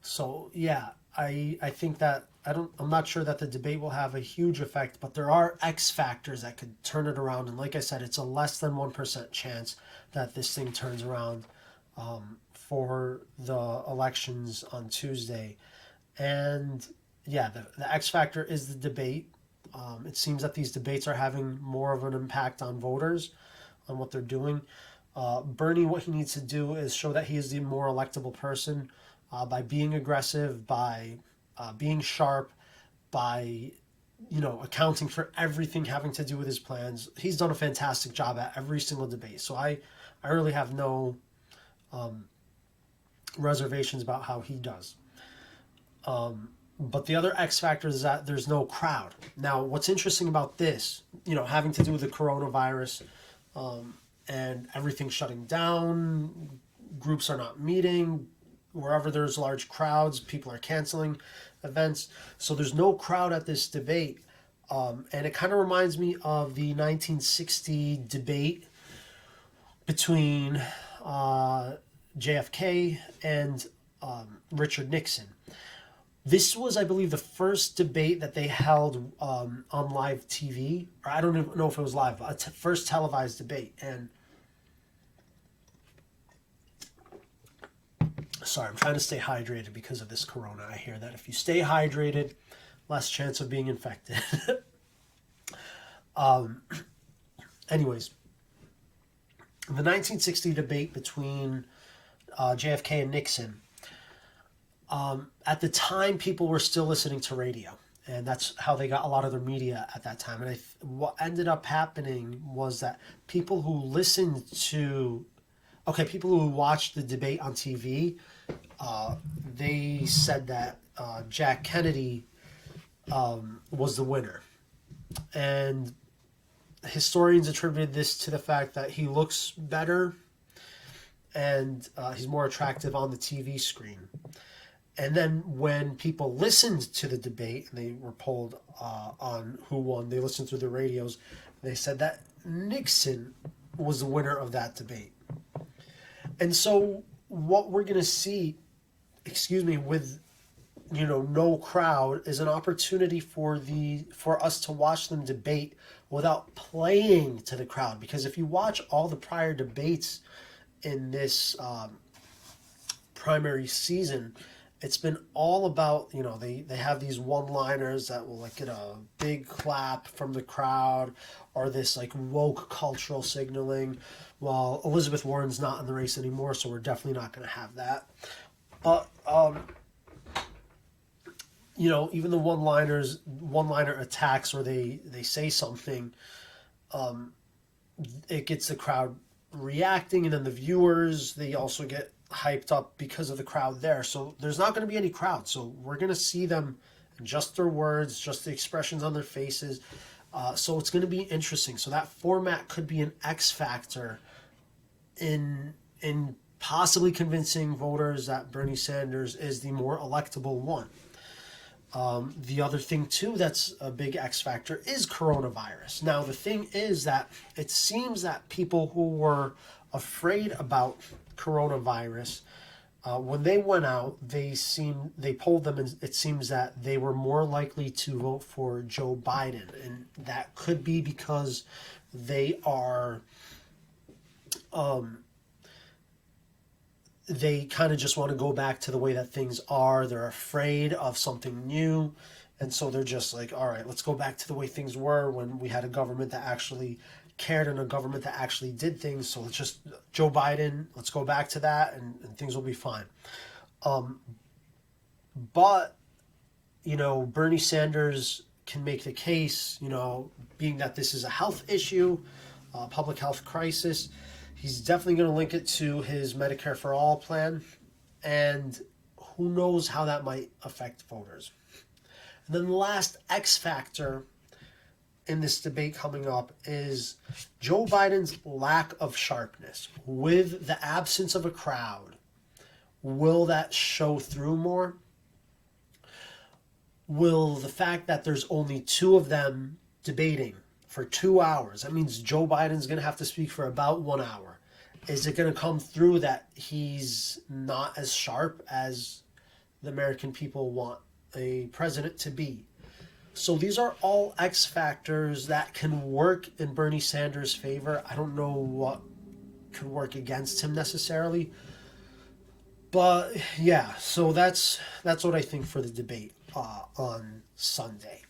So yeah, I think that I'm not sure that the debate will have a huge effect, but there are X factors that could turn it around. And like I said, it's a less than 1% chance that this thing turns around for the elections on Tuesday. And yeah, the X factor is the debate. It seems that these debates are having more of an impact on voters, on what they're doing. Bernie, what he needs to do is show that he is the more electable person by being aggressive, by being sharp, by accounting for everything having to do with his plans. He's done a fantastic job at every single debate. So I really have no reservations about how he does. But the other X factor is that there's no crowd. Now, what's interesting about this, having to do with the coronavirus and everything shutting down, groups are not meeting, wherever there's large crowds, people are canceling events. So there's no crowd at this debate. And it kind of reminds me of the 1960 debate between JFK and Richard Nixon. This was, I believe, the first debate that they held on live TV. Or I don't even know if it was live, but first televised debate. And sorry, I'm trying to stay hydrated because of this corona. I hear that if you stay hydrated, less chance of being infected. Anyways, the 1960 debate between JFK and Nixon. At the time, people were still listening to radio, and that's how they got a lot of their media at that time. And what ended up happening was that people who listened to, people who watched the debate on TV, they said that Jack Kennedy was the winner. And historians attributed this to the fact that he looks better and he's more attractive on the TV screen. And then when people listened to the debate and they were polled on who won, they listened through the radios, they said that Nixon was the winner of that debate. And so what we're going to see, with no crowd, is an opportunity for us to watch them debate without playing to the crowd. Because if you watch all the prior debates in this primary season, it's been all about, they have these one-liners that will get a big clap from the crowd, or this woke cultural signaling. Well, Elizabeth Warren's not in the race anymore, so we're definitely not going to have that. But even the one-liner attacks, or they say something, it gets the crowd reacting, and then the viewers, they also get hyped up because of the crowd there. So there's not going to be any crowd. So we're going to see them, just their words, just the expressions on their faces. So it's going to be interesting. So that format could be an X factor in possibly convincing voters that Bernie Sanders is the more electable one. The other thing too that's a big X factor is coronavirus. Now the thing is that it seems that people who were afraid about coronavirus, when they went out, they polled them, and it seems that they were more likely to vote for Joe Biden, and that could be because they are they kind of just want to go back to the way that things are. They're afraid of something new. And so they're just like, all right, let's go back to the way things were when we had a government that actually cared and a government that actually did things. So let's just, Joe Biden, let's go back to that, and things will be fine. But, Bernie Sanders can make the case, being that this is a health issue, public health crisis. He's definitely going to link it to his Medicare for All plan, and who knows how that might affect voters. And then the last X factor in this debate coming up is Joe Biden's lack of sharpness. With the absence of a crowd, will that show through more? Will the fact that there's only two of them debating for 2 hours, that means Joe Biden's going to have to speak for about 1 hour. Is it going to come through that he's not as sharp as the American people want a president to be. So these are all X factors that can work in Bernie Sanders' favor. I don't know what could work against him necessarily. But yeah, so that's what I think for the debate on Sunday.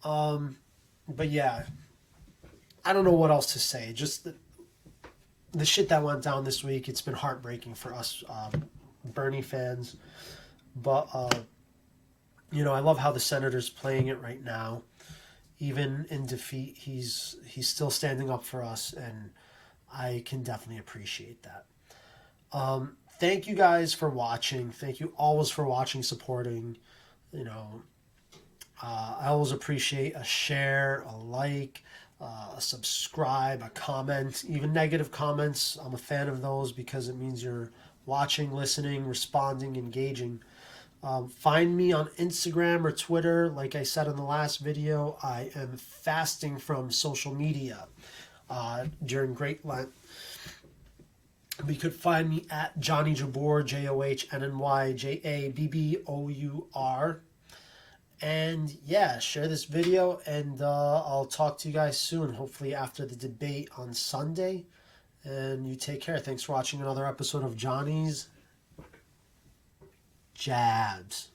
But yeah, I don't know what else to say. Just the shit that went down this week, it's been heartbreaking for us Bernie fans. But I love how the senator's playing it right now. Even in defeat, he's still standing up for us, and I can definitely appreciate that. Thank you guys for watching. Thank you always for watching, supporting. I always appreciate a share, a like, a subscribe, a comment, even negative comments. I'm a fan of those because it means you're watching, listening, responding, engaging. Find me on Instagram or Twitter. Like I said in the last video, I am fasting from social media during Great Lent. You could find me at Johnny Jabbour, JohnnyJabbour. And yeah, share this video, and I'll talk to you guys soon, hopefully after the debate on Sunday. And you take care. Thanks for watching another episode of Johnny's Jabs.